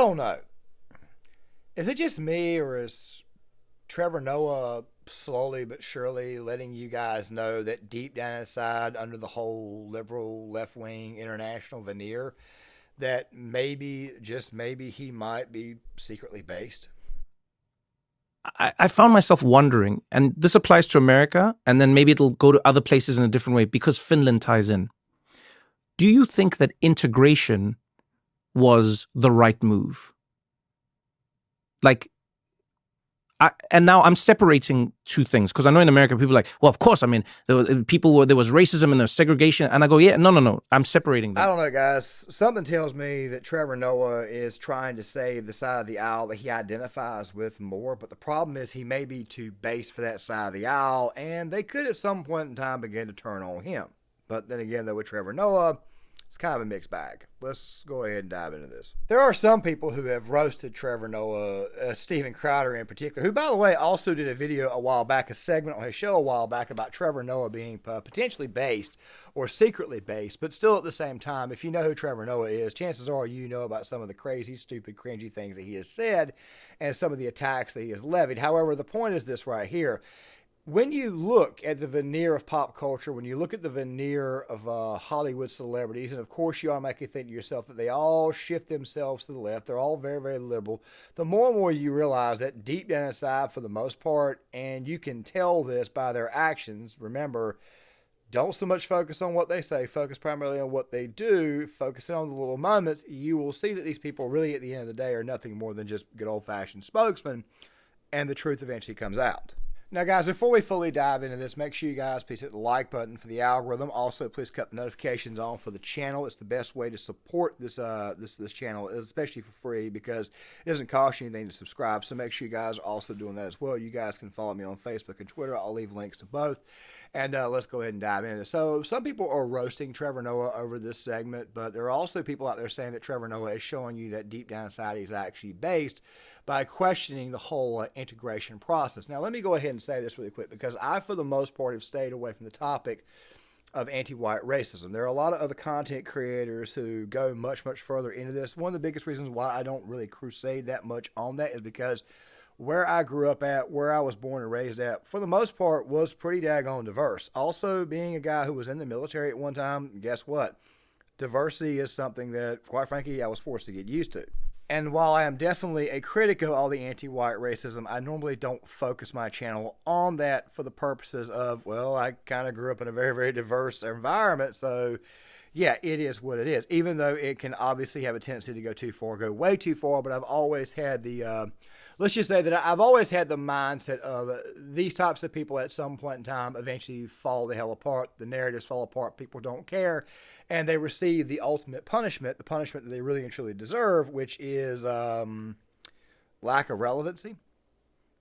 don't know. Is it just me, or is Trevor Noah slowly but surely letting you guys know that deep down inside, under the whole liberal, left wing, international veneer, that maybe, just maybe, he might be secretly based? I found myself wondering, and this applies to America, and then maybe it'll go to other places in a different way because Finland ties in. Do you think that integration was the right move? Like, and now I'm separating two things because I know in America people are like, well, of course, I mean, there was racism and there's segregation, and I go, yeah, no, I'm separating them. I don't know, guys. Something tells me that Trevor Noah is trying to save the side of the aisle that he identifies with more, but the problem is he may be too base for that side of the aisle, and they could at some point in time begin to turn on him. But then again, though, with Trevor Noah, it's kind of a mixed bag. Let's go ahead and dive into this. There are some people who have roasted Trevor Noah, Steven Crowder in particular, who, by the way, also did a video a while back, a segment on his show a while back about Trevor Noah being potentially based or secretly based, but still at the same time, if you know who Trevor Noah is, chances are you know about some of the crazy, stupid, cringy things that he has said and some of the attacks that he has levied. However, the point is this right here. When you look at the veneer of pop culture, when you look at the veneer of Hollywood celebrities, and of course you automatically think to yourself that they all shift themselves to the left, they're all very, very liberal, the more and more you realize that deep down inside, for the most part, and you can tell this by their actions, remember, don't so much focus on what they say, focus primarily on what they do, focusing on the little moments, you will see that these people really at the end of the day are nothing more than just good old-fashioned spokesmen, and the truth eventually comes out. Now, guys, before we fully dive into this, make sure you guys please hit the like button for the algorithm. Also, please cut the notifications on for the channel. It's the best way to support this channel, especially for free, because it doesn't cost you anything to subscribe. So make sure you guys are also doing that as well. You guys can follow me on Facebook and Twitter. I'll leave links to both. And let's go ahead and dive into this. So some people are roasting Trevor Noah over this segment, but there are also people out there saying that Trevor Noah is showing you that deep down inside he's actually based by questioning the whole integration process. Now, let me go ahead and say this really quick, because I, for the most part, have stayed away from the topic of anti-white racism. There are a lot of other content creators who go much, much further into this. One of the biggest reasons why I don't really crusade that much on that is because where I grew up at, where I was born and raised at, for the most part, was pretty daggone diverse. Also, being a guy who was in the military at one time, guess what? Diversity is something that, quite frankly, I was forced to get used to. And while I am definitely a critic of all the anti-white racism, I normally don't focus my channel on that for the purposes of, well, I kind of grew up in a very, very diverse environment, so yeah, it is what it is. Even though it can obviously have a tendency to go too far, go way too far, but I've always had the, let's just say that I've always had the mindset of these types of people at some point in time eventually fall the hell apart. The narratives fall apart. People don't care. And they receive the ultimate punishment, the punishment that they really and truly deserve, which is lack of relevancy.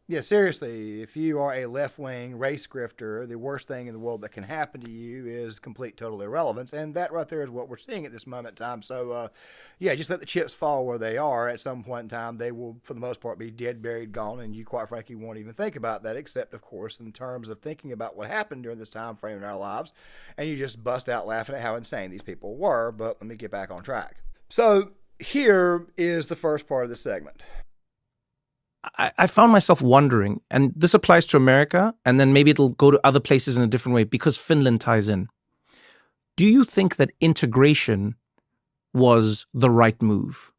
Yeah, seriously, if you are a left-wing race grifter, the worst thing in the world that can happen to you is complete total irrelevance, and that right there is what we're seeing at this moment in time. So, yeah, just let the chips fall where they are. At some point in time, they will, for the most part, be dead, buried, gone, and you, quite frankly, won't even think about that, except, of course, in terms of thinking about what happened during this time frame in our lives, and you just bust out laughing at how insane these people were. But let me get back on track. So here is the first part of the segment. I found myself wondering, and this applies to America, and then maybe it'll go to other places in a different way because Finland ties in. Do you think that integration was the right move?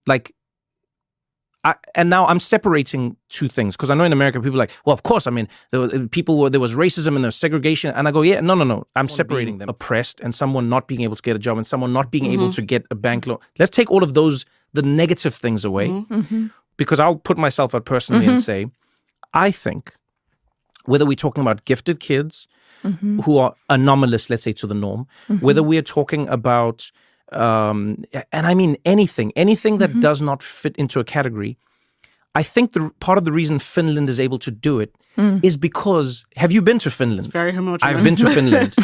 Like, and now I'm separating two things because I know in America people are like, well, of course, I mean, there was racism and there's segregation, and I go, yeah, no, I'm separating them. Oppressed and someone not being able to get a job and someone not being able to get a bank loan. Let's take all of those, the negative things away, because I'll put myself out personally and say, I think whether we're talking about gifted kids who are anomalous, let's say, to the norm, whether we are talking about, and I mean anything that does not fit into a category, I think the part of the reason Finland is able to do it is because, have you been to Finland? It's very homogeneous. I've been to Finland.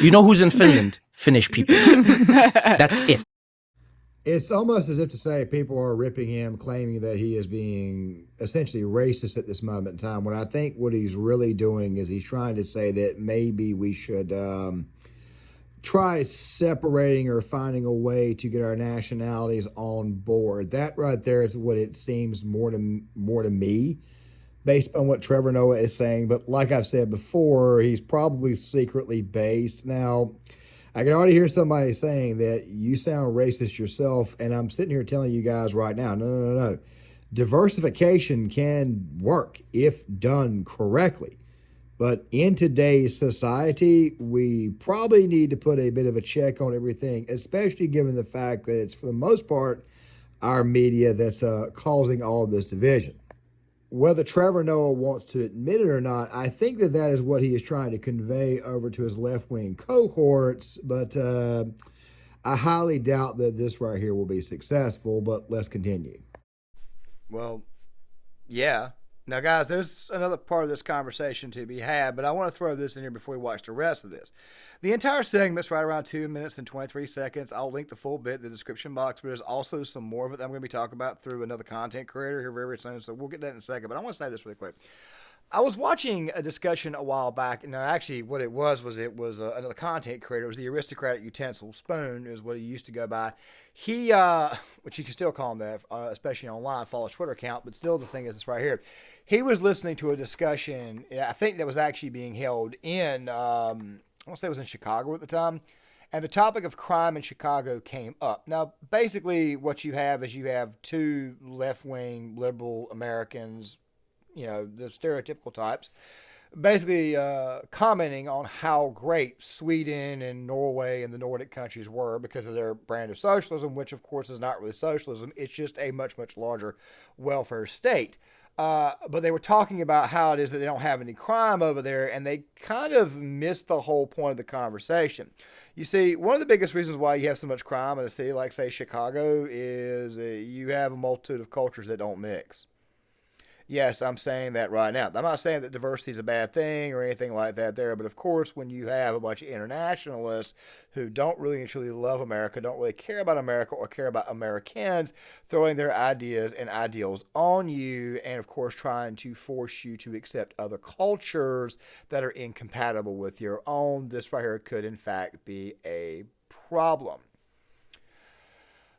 You know who's in Finland? Finnish people. That's it. It's almost as if to say people are ripping him, claiming that he is being essentially racist at this moment in time, when I think what he's really doing is he's trying to say that maybe we should try separating or finding a way to get our nationalities on board. That right there is what it seems more to me, based on what Trevor Noah is saying. But like I've said before, he's probably secretly based. Now, I can already hear somebody saying that you sound racist yourself, and I'm sitting here telling you guys right now, no, no, no, no. Diversification can work if done correctly. But in today's society, we probably need to put a bit of a check on everything, especially given the fact that it's, for the most part, our media that's causing all of this division. Whether Trevor Noah wants to admit it or not, I think that that is what he is trying to convey over to his left-wing cohorts, but I highly doubt that this right here will be successful, but let's continue. Well, yeah. Now, guys, there's another part of this conversation to be had, but I want to throw this in here before we watch the rest of this. The entire segment's right around 2 minutes and 23 seconds. I'll link the full bit in the description box, but there's also some more of it that I'm going to be talking about through another content creator here very, very soon, so we'll get that in a second. But I want to say this really quick. I was watching a discussion a while back, and actually what it was another content creator. It was the aristocratic utensil spoon is what he used to go by. He, which you can still call him that, especially online, follow his Twitter account, but still the thing is this right here. He was listening to a discussion, I think that was actually being held in, I want to say it was in Chicago at the time, and the topic of crime in Chicago came up. Now, basically what you have is you have two left-wing liberal Americans, the stereotypical types, basically commenting on how great Sweden and Norway and the Nordic countries were because of their brand of socialism, which of course is not really socialism. It's just a much, much larger welfare state. But they were talking about how it is that they don't have any crime over there, and they kind of missed the whole point of the conversation. You see, one of the biggest reasons why you have so much crime in a city like, say, Chicago is you have a multitude of cultures that don't mix. Yes, I'm saying that right now. I'm not saying that diversity is a bad thing or anything like that there, but of course, when you have a bunch of internationalists who don't really and truly love America, don't really care about America or care about Americans, throwing their ideas and ideals on you, and of course, trying to force you to accept other cultures that are incompatible with your own, this right here could in fact be a problem.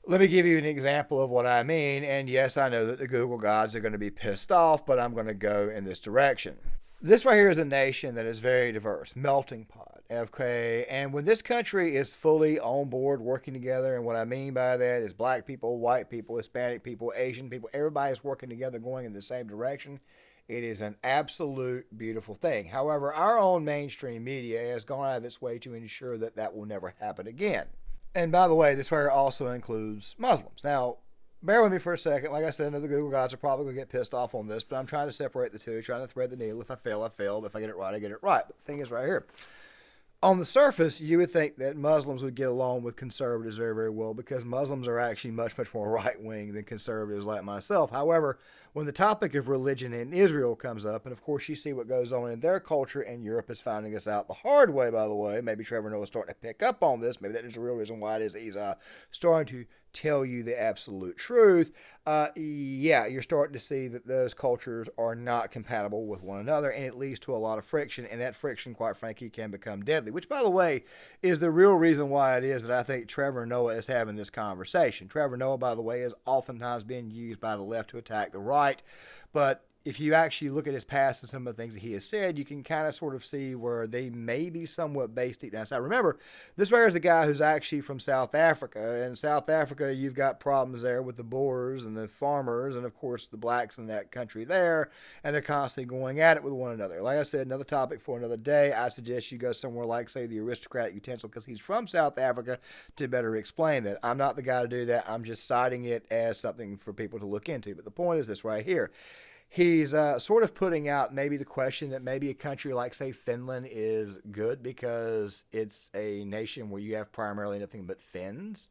Let me give you an example of what I mean. And yes, I know that the Google gods are going to be pissed off, but I'm going to go in this direction. This right here is a nation that is very diverse, melting pot, okay? And when this country is fully on board working together, and what I mean by that is black people, white people, Hispanic people, Asian people, everybody is working together going in the same direction. It is an absolute beautiful thing. However, our own mainstream media has gone out of its way to ensure that that will never happen again. And by the way, this prayer also includes Muslims. Now, bear with me for a second. Like I said, I know the Google gods are probably going to get pissed off on this, but I'm trying to separate the two, trying to thread the needle. If I fail, I fail. But if I get it right, I get it right. But the thing is right here. On the surface, you would think that Muslims would get along with conservatives very, very well because Muslims are actually much, much more right-wing than conservatives like myself. However, when the topic of religion in Israel comes up, and of course you see what goes on in their culture, and Europe is finding this out the hard way, by the way. Maybe Trevor Noah is starting to pick up on this. Maybe that is the real reason why it is he's starting to tell you the absolute truth. You're starting to see that those cultures are not compatible with one another, and it leads to a lot of friction, and that friction, quite frankly, can become deadly, which, by the way, is the real reason why it is that I think Trevor Noah is having this conversation. Trevor Noah, by the way, is oftentimes being used by the left to attack the right, but if you actually look at his past and some of the things that he has said, you can kind of sort of see where they may be somewhat based deep down. So remember, this right here is a guy who's actually from South Africa. In South Africa, you've got problems there with the Boers and the farmers and, of course, the blacks in that country there, and they're constantly going at it with one another. Like I said, another topic for another day. I suggest you go somewhere like, say, the aristocratic utensil, because he's from South Africa, to better explain that. I'm not the guy to do that. I'm just citing it as something for people to look into. But the point is this right here. He's sort of putting out maybe the question that maybe a country like, say, Finland is good because it's a nation where you have primarily nothing but Finns.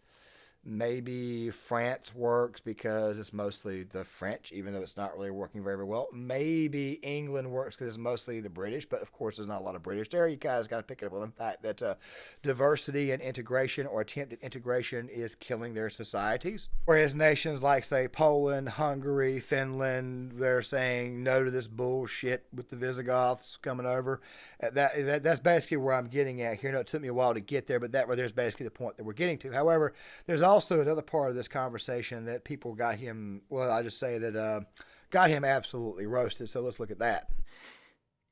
Maybe France works because it's mostly the French, even though it's not really working very, very well. Maybe England works because it's mostly the British, but of course there's not a lot of British there. You guys got to pick it up on the fact that diversity and integration or attempted integration is killing their societies. Whereas nations like, say, Poland, Hungary, Finland, they're saying no to this bullshit with the Visigoths coming over. That's basically where I'm getting at here. I know it took me a while to get there, but there's basically the point that we're getting to. However, there's also another part of this conversation that people got him, well, I just say that got him absolutely roasted. So let's look at that.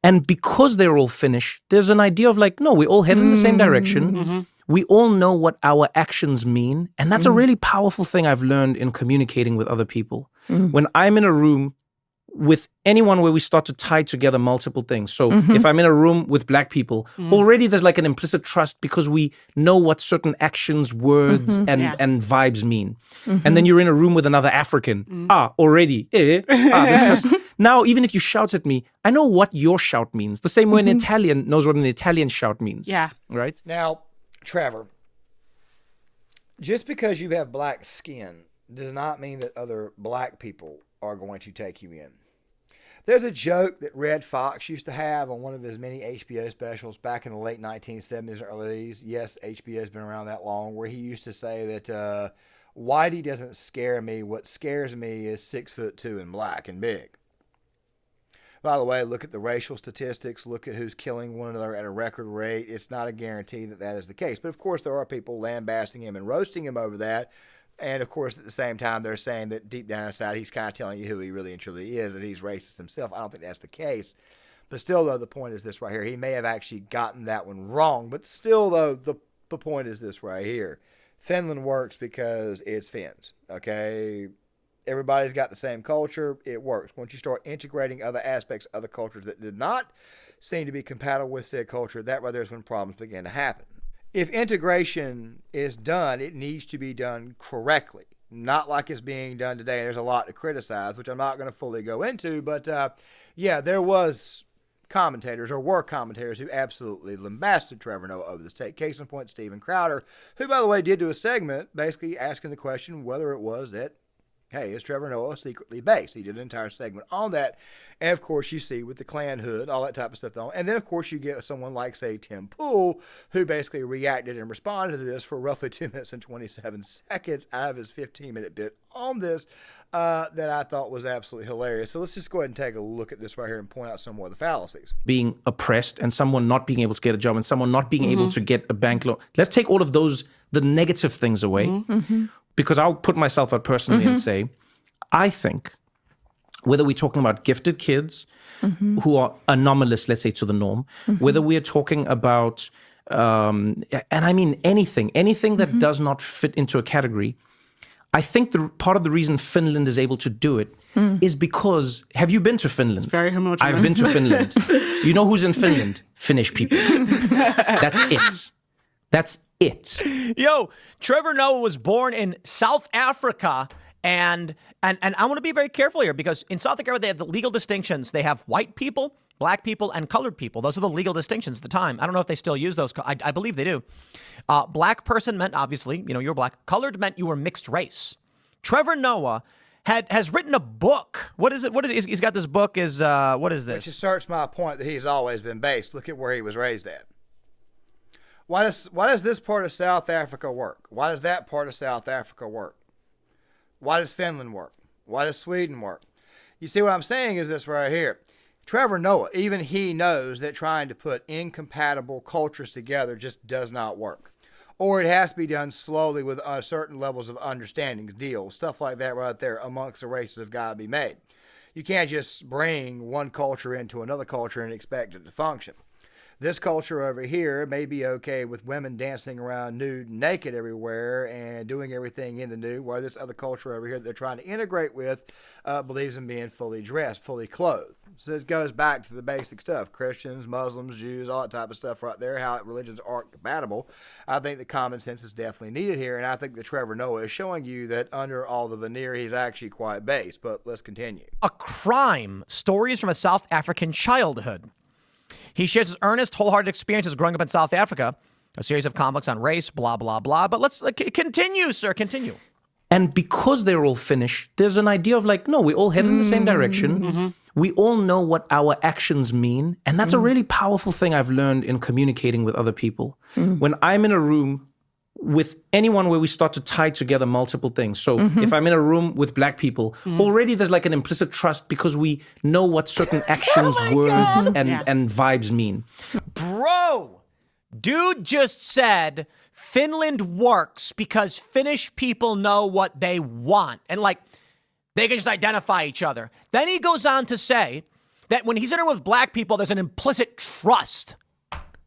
And because they're all Finnish, there's an idea of like, no, we all head in the same direction. We all know what our actions mean. And that's a really powerful thing I've learned in communicating with other people. When I'm in a room with anyone where we start to tie together multiple things. So if I'm in a room with black people, already there's like an implicit trust because we know what certain actions, words, and vibes mean. And then you're in a room with another African. Already. Now, even if you shout at me, I know what your shout means. The same way an Italian knows what an Italian shout means. Yeah. Right? Now, Trevor, just because you have black skin does not mean that other black people are going to take you in. There's a joke that Red Fox used to have on one of his many HBO specials back in the late 1970s and early 80s. Yes, HBO's been around that long, where he used to say that Whitey doesn't scare me. What scares me is 6'2" and black and big. By the way, look at the racial statistics. Look at who's killing one another at a record rate. It's not a guarantee that that is the case. But, of course, there are people lambasting him and roasting him over that. And, of course, at the same time, they're saying that deep down inside, he's kind of telling you who he really and truly is, that he's racist himself. I don't think that's the case. But still, though, the point is this right here. He may have actually gotten that one wrong. But still, though, the point is this right here. Finland works because it's Finns, okay? Everybody's got the same culture. It works. Once you start integrating other aspects of other cultures that did not seem to be compatible with said culture, that right there is when problems begin to happen. If integration is done, it needs to be done correctly, not like it's being done today. There's a lot to criticize, which I'm not going to fully go into, but there were commentators who absolutely lambasted Trevor Noah over this take. Case in point, Steven Crowder, who, by the way, did do a segment basically asking the question whether it was that, hey, is Trevor Noah secretly based? He did an entire segment on that. And, of course, you see with the Klan hood, all that type of stuff. And then, of course, you get someone like, say, Tim Pool, who basically reacted and responded to this for roughly 2 minutes and 27 seconds out of his 15-minute bit on this that I thought was absolutely hilarious. So let's just go ahead and take a look at this right here and point out some more of the fallacies. Being oppressed and someone not being able to get a job and someone not being able to get a bank loan. Let's take all of those, the negative things away. Because I'll put myself out personally and say, I think whether we're talking about gifted kids who are anomalous, let's say, to the norm, whether we are talking about, and I mean anything that does not fit into a category, I think the part of the reason Finland is able to do it is because, have you been to Finland? It's very homogeneous. I've been to Finland. You know who's in Finland? Finnish people. That's it. That's it. Yo, Trevor Noah was born in South Africa, and I want to be very careful here because in South Africa they have the legal distinctions. They have white people, black people, and colored people. Those are the legal distinctions at the time. I don't know if they still use those. I believe they do. Black person meant, obviously, you're black. Colored meant you were mixed race. Trevor Noah has written a book. What is it? He's got this book. What is this? Which asserts my point that he's always been based. Look at where he was raised at. Why does this part of South Africa work? Why does that part of South Africa work? Why does Finland work? Why does Sweden work? You see what I'm saying is this right here. Trevor Noah, even he knows that trying to put incompatible cultures together just does not work. Or it has to be done slowly with certain levels of understanding, deals, stuff like that right there amongst the races have got to be made. You can't just bring one culture into another culture and expect it to function. This culture over here may be okay with women dancing around nude, naked everywhere and doing everything in the nude, while this other culture over here that they're trying to integrate with believes in being fully dressed, fully clothed. So this goes back to the basic stuff. Christians, Muslims, Jews, all that type of stuff right there, how religions aren't compatible. I think the common sense is definitely needed here, and I think that Trevor Noah is showing you that under all the veneer, he's actually quite based. But let's continue. A crime. Stories from a South African childhood. He shares his earnest, wholehearted experiences growing up in South Africa. a series of conflicts on race, blah, blah, blah. But let's continue, sir. Continue. And because they're all Finnish, there's an idea of like, no, we all head in the same direction. Mm-hmm. We all know what our actions mean. And that's a really powerful thing I've learned in communicating with other people. When I'm in a room with anyone where we start to tie together multiple things. So if I'm in a room with black people, already there's like an implicit trust because we know what certain actions, words, and vibes mean. Bro, dude just said Finland works because Finnish people know what they want. And like, they can just identify each other. Then he goes on to say that when he's in a room with black people, there's an implicit trust.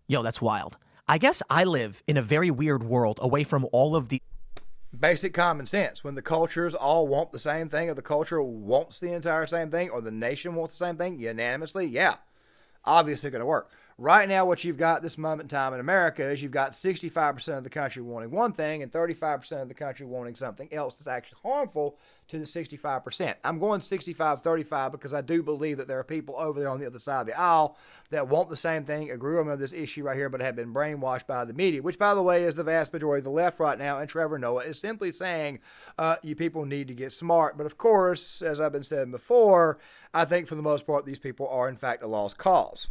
Yo, that's wild. I guess I live in a very weird world away from all of the basic common sense. When the cultures all want the same thing, or the culture wants the entire same thing, or the nation wants the same thing unanimously, yeah, obviously going to work. Right now, what you've got this moment in time in America is you've got 65% of the country wanting one thing and 35% of the country wanting something else that's actually harmful to the 65%. I'm going 65-35 because I do believe that there are people over there on the other side of the aisle that want the same thing, agree on this issue right here, but have been brainwashed by the media, which, by the way, is the vast majority of the left right now. And Trevor Noah is simply saying, you people need to get smart. But of course, as I've been saying before, I think for the most part, these people are in fact a lost cause.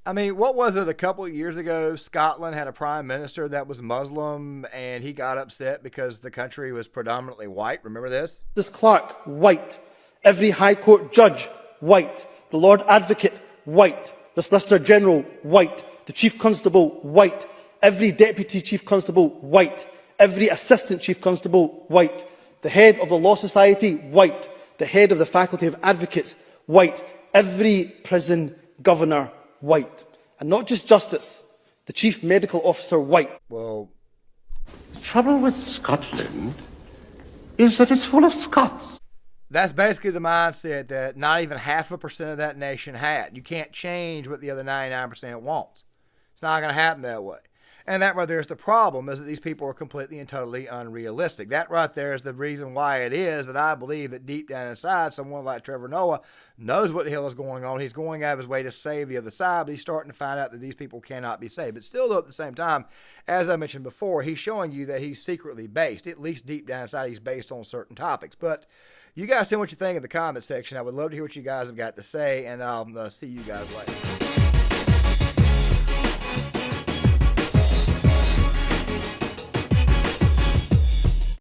I mean, what was it a couple of years ago? Scotland had a prime minister that was Muslim, and he got upset because the country was predominantly white. Remember this? This Clark, white. Every High Court judge, white. The Lord Advocate, white. The Solicitor General, white. The Chief Constable, white. Every Deputy Chief Constable, white. Every Assistant Chief Constable, white. The head of the Law Society, white. The head of the Faculty of Advocates, white. Every prison governor, white. And not just justice, the chief medical officer, white. Well, the trouble with Scotland is that it's full of Scots. That's basically the mindset that not even 0.5% of that nation had. You can't change what the other 99% wants. It's not going to happen that way. And that right there is the problem, is that these people are completely and totally unrealistic. That right there is the reason why it is that I believe that deep down inside, someone like Trevor Noah knows what the hell is going on. He's going out of his way to save the other side, but he's starting to find out that these people cannot be saved. But still, though, at the same time, as I mentioned before, he's showing you that he's secretly based. At least deep down inside, he's based on certain topics. But you guys tell me what you think in the comment section. I would love to hear what you guys have got to say, and I'll see you guys later.